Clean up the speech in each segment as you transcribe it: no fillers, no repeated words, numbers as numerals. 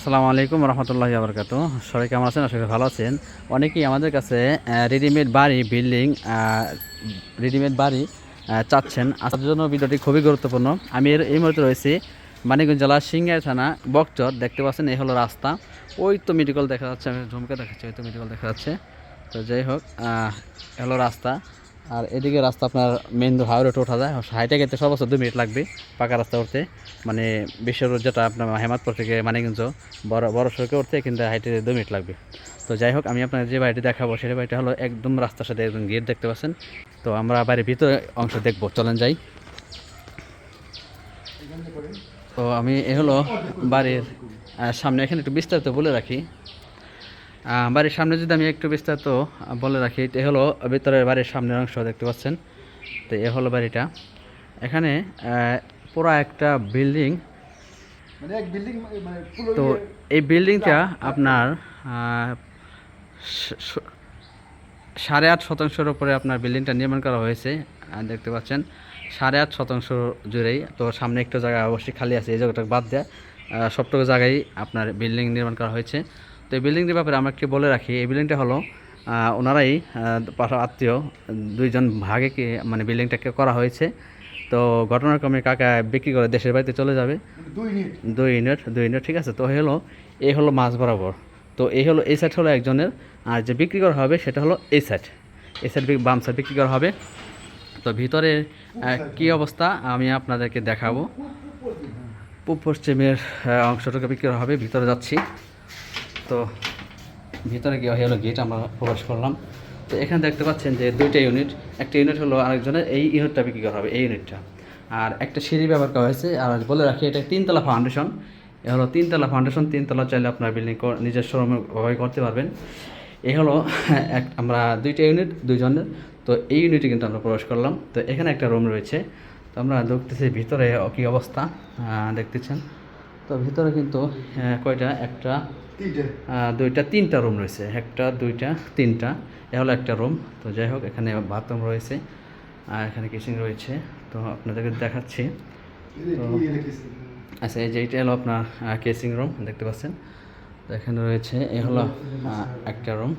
আসসালামু আলাইকুম রহমতুল্লাহি ওয়া বারাকাতুহু। সবাই কেমন আছেন? আশা করি ভালো আছেন। অনেকেই আমাদের কাছে রেডিমেড বাড়ি বিল্ডিং রেডিমেড বাড়ি চাচ্ছেন। আসার জন্য ভিডিওটি খুবই গুরুত্বপূর্ণ। আমি এই মুহূর্তে রয়েছি মানিকগঞ্জ জেলার সিংগাই থানা বকচর। দেখতে পাচ্ছেন এই হলো রাস্তা। ওই তো মেডিকেল দেখা যাচ্ছে, আমি ঝুমকে দেখাচ্ছি, ওই তো মেডিকেল দেখা যাচ্ছে। তো যাই হোক, হলো রাস্তা। আর এদিকে রাস্তা আপনার মেন হাই রোডে ওঠা যায়, হাইটে গেতে সর্বোচ্চ 2 মিনিট লাগবে পাকা রাস্তা উঠতে। মানে বিশ্ব রোড যেটা আপনার হেমাদপুর থেকে মানিকগঞ্জ বড় সড়কে উঠতে কিন্তু হাইটে 2 মিনিট লাগবে। তো যাই হোক, আমি আপনার যে বাড়িটি দেখাবো সেই বাড়িটা হলো একদম রাস্তার সাথে একদম গেট দেখতে পাচ্ছেন। তো আমরা বাড়ির ভিতরে অংশ দেখবো, চলেন যাই। তো আমি এ হলো বাড়ির সামনে, এখানে একটু বিস্তারিত বলে রাখি। বাড়ির সামনে যদি আমি একটু বিস্তারিত বলে রাখি, এ হলো ভিতরের বাড়ির সামনের অংশ দেখতে পাচ্ছেন। তো এ হলো বাড়িটা। এখানে পুরো একটা বিল্ডিং, তো এই বিল্ডিংটা আপনার 8.5% উপরে আপনার বিল্ডিংটা নির্মাণ করা হয়েছে। দেখতে পাচ্ছেন 8.5% জুড়েই। তো সামনে একটু জায়গা অবশ্যই খালি আছে, এই জায়গাটা বাদ দেয় সবটুকু জায়গায় আপনার বিল্ডিং নির্মাণ করা হয়েছে। তো এই বিল্ডিংটির ব্যাপারে আমরা একটু বলে রাখি, এই বিল্ডিংটা হলো ওনারাই আত্মীয় দুইজন ভাগে মানে বিল্ডিংটাকে করা হয়েছে। তো ঘটনাক্রমে কাকা বিক্রি করে দেশের বাড়িতে চলে যাবে। 2 ইউনিট ঠিক আছে। তো এই হলো মাঝ বরাবর। তো এই সাইড হলো একজনের, আর যে বিক্রি করা হবে সেটা হলো এই সাইড বাম সাইড বিক্রি করা হবে। তো ভিতরে কি অবস্থা আমি আপনাদেরকে দেখাবো। পূব পশ্চিমের অংশটুকু বিক্রি করা হবে, ভিতরে যাচ্ছি। তো ভিতরে গিয়ে হলো গেট, আমরা প্রবেশ করলাম। তো এখানে দেখতে পাচ্ছেন যে 2টা ইউনিট, একটা ইউনিট হলো আরেকজনের, এই ইউনিটটা বিক্রি করা হবে, এই ইউনিটটা। আর একটা সিঁড়ি ব্যবহার করা হয়েছে। আর বলে রাখি, এটা 3তলা ফাউন্ডেশন। এ হলো 3তলা ফাউন্ডেশন, 3তলা চাইলে আপনার বিল্ডিং নিজের শোরুমে করতে পারবেন। এই হলো আমরা 2টা ইউনিট, দুইজনের। তো এই ইউনিটে কিন্তু আমরা প্রবেশ করলাম। তো এখানে একটা রুম রয়েছে। তো আমরা দেখতেছি ভিতরে কী অবস্থা দেখতেছেন। তো ভিতরে কিন্তু কয়টা, একটা, 2টা, 3টা রুম রয়েছে। 1টা, 2টা, 3টা, এ হলো একটা রুম। তো যাই হোক, এখানে বাথরুম রয়েছে আর এখানে কিচেন রয়েছে। তো আপনাদেরকে দেখাচ্ছি। তো আচ্ছা, এই যে এটা হলো আপনার কেসিং রুম দেখতে পাচ্ছেন। তো এখানে রয়েছে, এ হলো একটা রুম,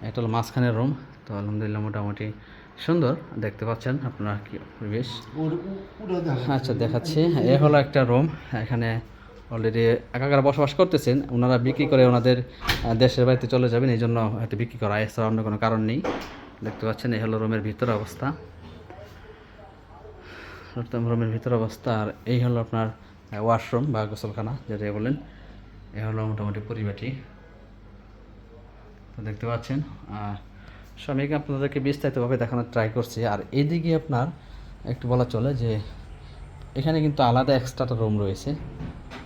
এটা হলো মাঝখানের রুম। তো আলহামদুলিল্লাহ মোটামুটি সুন্দর দেখতে পাচ্ছেন আপনার কি পরিবেশ। আচ্ছা দেখাচ্ছি, এ হলো একটা রুম। এখানে অলরেডি একাকারা বসবাস করতেছেন, ওনারা বিক্রি করে ওনাদের দেশের বাড়িতে চলে যাবেন, এই জন্য হয়তো বিক্রি করা, এছাড়া অন্য কোনো কারণ নেই। দেখতে পাচ্ছেন এই হলো রুমের ভিতর অবস্থা, রুমের ভিতর অবস্থা। আর এই হলো আপনার ওয়াশরুম বা গোসলখানা যেটা বলেন। এ হলো মোটামুটি পরিবারটি। তো দেখতে পাচ্ছেন, সবাইকে আপনাদেরকে বিস্তারিতভাবে দেখানোর ট্রাই করছি। আর এইদিকে আপনার একটু বলা চলে যে এখানে কিন্তু আলাদা এক্সট্রা রুম রয়েছে।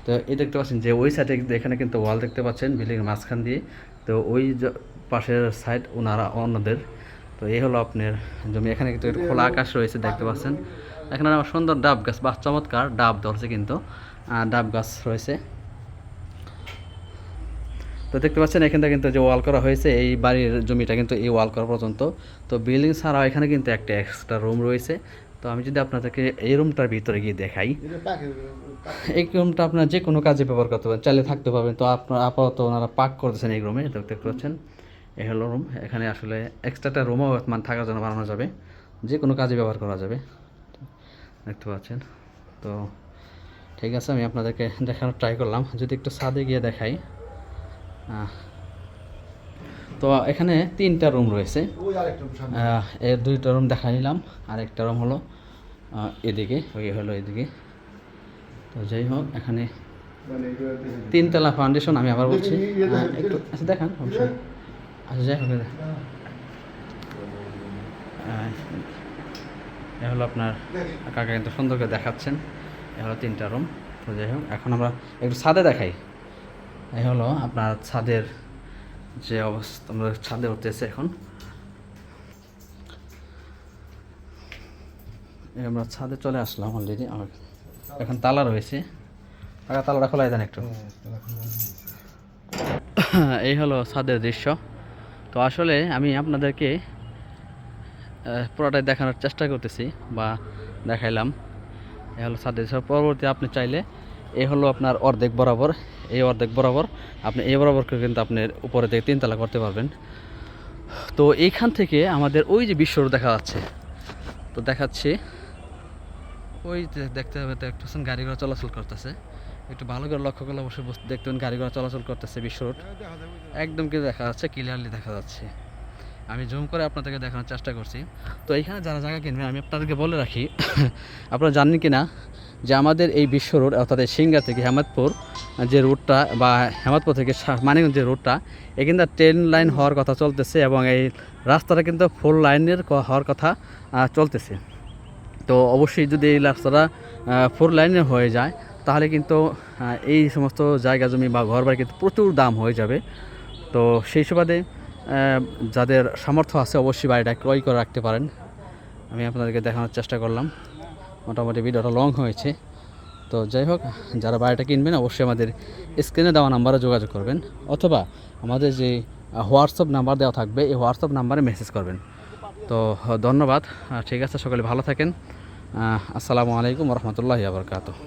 তো এই দেখতে পাচ্ছেন যে ওই সাইডে এখানে কিন্তু ওয়াল দেখতে পাচ্ছেন বিল্ডিংয়ের মাঝখান দিয়ে। তো ওই পাশের সাইড ওনারা অন্যদের। তো এই হলো আপনার জমি। এখানে কিন্তু খোলা আকাশ রয়েছে দেখতে পাচ্ছেন। এখানে আমার সুন্দর ডাব গাছ বা চমৎকার ডাব ধরছে, কিন্তু ডাব গাছ রয়েছে। তো দেখতে পাচ্ছেন এখানটা কিন্তু যে ওয়াল করা হয়েছে, এই বাড়ির জমিটা কিন্তু এই ওয়াল করা পর্যন্ত। তো বিল্ডিং ছাড়াও এখানে কিন্তু একটা এক্সট্রা রুম রয়েছে। তো আমি যদি আপনাদেরকে এই রুমটার ভিতরে গিয়ে দেখাই, এই রুমটা আপনার যে কোনো কাজে ব্যবহার করতে পারেন, চাইলে থাকতে পারবেন। তো আপনার আপাতত ওনারা পাক করতেছেন এই রুমে, দেখতে পাচ্ছেন এই হলো রুম। এখানে আসলে এক্সট্রাটা রুমও মানে থাকার জন্য বানানো যাবে, যে কোনো কাজে ব্যবহার করা যাবে, দেখতে পাচ্ছেন। তো ঠিক আছে, আমি আপনাদেরকে দেখানোর ট্রাই করলাম। যদি একটু ছাদে গিয়ে দেখাই, তো এখানে 3টা রুম রয়েছে। এর 2টা রুম দেখা নিলাম, আর একটা রুম হলো এদিকে, ওই হলো এদিকে। তো যাই হোক, এখানে 3তলা ফাউন্ডেশন, আমি আবার বলছি একটু আচ্ছা দেখান অবশ্যই। আচ্ছা যাই হোক, এ হলো আপনার কাকা কিন্তু সুন্দর করে দেখাচ্ছেন। এ হলো 3টা রুম। তো যাই হোক, এখন আমরা একটু ছাদে দেখাই। এই হলো আপনার ছাদের যে অবস্থা, আমরা ছাদে উঠতেছে এখন। আমরা ছাদে চলে আসলাম অলরেডি। আমার এখন তালা রয়েছে, তালাটা খোলাই দেন একটু। এই হলো ছাদের দৃশ্য। তো আসলে আমি আপনাদেরকে পুরোটাই দেখানোর চেষ্টা করতেছি বা দেখাইলাম। এই হলো ছাদের দৃশ্য। পরবর্তী আপনি চাইলে এই হলো আপনার অর্ধেক বরাবর, এই অর্ধেক বরাবর আপনি এই বরাবর করে কিন্তু আপনার উপরে থেকে 3 তলা করতে পারবেন। তো এইখান থেকে আমাদের ওই যে বিশ্ব রোড দেখা যাচ্ছে, তো দেখাচ্ছি ওই যে দেখতে হবে, দেখতেছেন গাড়ি ঘোড়া চলাচল করতেছে, একটু ভালো করে লক্ষ্য করলে অবশ্যই দেখতেন গাড়ি ঘোড়া চলাচল করতেছে। বিশ্ব রোড একদম কি দেখা যাচ্ছে, ক্লিয়ারলি দেখা যাচ্ছে। আমি জুম করে আপনাদেরকে দেখানোর চেষ্টা করছি। তো এইখানে যারা জায়গা কিনবেন আমি আপনাদেরকে বলে রাখি, আপনারা জানেন কি না যে আমাদের এই বিশ্ব রোড অর্থাৎ এই সিংড়া থেকে হেমাদপুর যে রুটটা বা হেমাদপুর থেকে মানিকগঞ্জ যে রুটটা, এ কিন্তু 10 লাইন হওয়ার কথা চলতেছে এবং এই রাস্তাটা কিন্তু 4 লাইনের হওয়ার কথা চলতেছে। তো অবশ্যই যদি এই রাস্তাটা 4 লাইনের হয়ে যায় তাহলে কিন্তু এই সমস্ত জায়গা জমি বা ঘরবাড়ি কিন্তু প্রচুর দাম হয়ে যাবে। তো সেই সুবাদে যাদের সামর্থ্য আছে অবশ্যই বাড়িটা ক্রয় করে রাখতে পারেন। আমি আপনাদেরকে দেখানোর চেষ্টা করলাম, মোটামুটি ভিডিওটা লং হয়েছে। তো যাই হোক, যারা বাড়িটা কিনবেন অবশ্যই আমাদের স্ক্রিনে দেওয়া নাম্বারে যোগাযোগ করবেন, অথবা আমাদের যে হোয়াটসঅ্যাপ নাম্বার দেওয়া থাকবে এই হোয়াটসঅ্যাপ নাম্বারে মেসেজ করবেন। তো ধন্যবাদ, ঠিক আছে, সকলে ভালো থাকেন। আসসালামু আলাইকুম রহমতুল্লাহি ওয়া বারাকাতুহু।